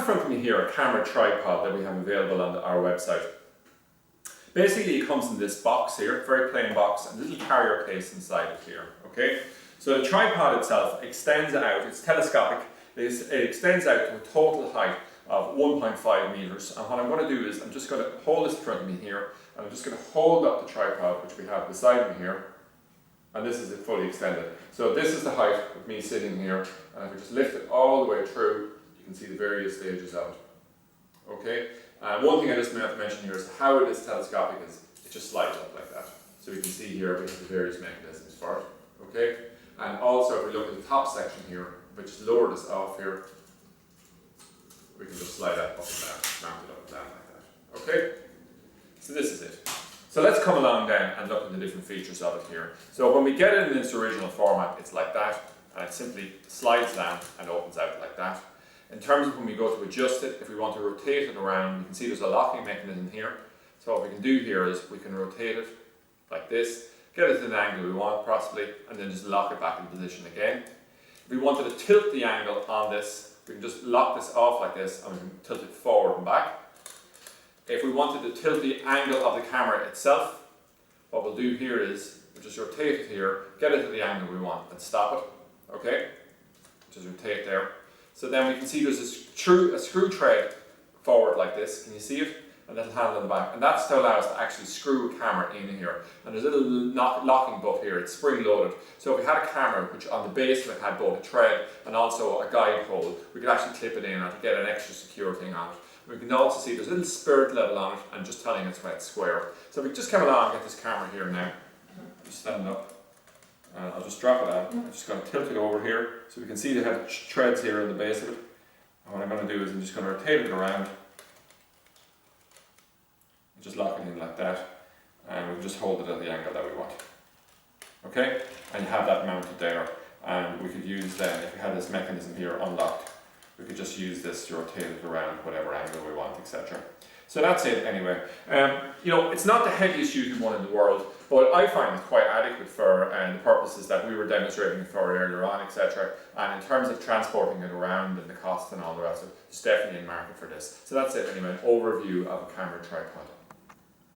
in front of me here a camera tripod that we have available on our website. Basically it comes in this box here, very plain box, and a little carrier case inside it here, okay? So the tripod itself extends out, it's telescopic, it extends out to a total height of 1.5 meters. And what I'm going to do is I'm just going to hold this in front of me here, and I'm just going to hold up the tripod, which we have beside me here, and this is it fully extended. So this is the height of me sitting here, and if I just lift it all the way through, you can see the various stages of it. Okay? One thing I just meant to mention here is how it is telescopic is it just slides up like that. So we can see here we have the various mechanisms for it. Okay? And also if we look at the top section here, if I just lower this off here, we can just slide that up and down, mount it up and down like that. Okay? So this is it. So let's come along then and look at the different features of it here. So when we get it in its original format, it's like that, and it simply slides down and opens out like that. In terms of when we go to adjust it, if we want to rotate it around, you can see there's a locking mechanism here. So what we can do here is we can rotate it like this, get it to the angle we want possibly, and then just lock it back in position again. If we wanted to tilt the angle on this, we can just lock this off like this and we can tilt it forward and back. If we wanted to tilt the angle of the camera itself, what we'll do here is we'll just rotate it here, get it to the angle we want and stop it. Okay? Just rotate there. So then we can see there's a screw thread forward like this. Can you see it? A little handle in the back. And that's to allow us to actually screw a camera in here. And there's a little locking butt here. It's spring loaded. So if we had a camera which on the base of it had both a thread and also a guide hole, we could actually clip it in and get an extra secure thing on it. We can also see there's a little spirit level on it and just telling us when it's square. So if we just come along and get this camera here now, just stand up. I'll just drop it out. I'm just going to tilt it over here so we can see they have threads here in the base of it. And what I'm going to do is I'm just going to rotate it around and just lock it in like that, and we'll just hold it at the angle that we want. Okay, and you have that mounted there, and we could use then, if we had this mechanism here unlocked, we could just use this to rotate it around whatever angle we want, etc. So that's it anyway. You know, it's not the heaviest duty one in the world, but I find it quite adequate for the purposes that we were demonstrating for earlier on, etc. And in terms of transporting it around and the cost and all the rest of it, there's definitely a market for this. So that's it anyway, an overview of a camera tripod.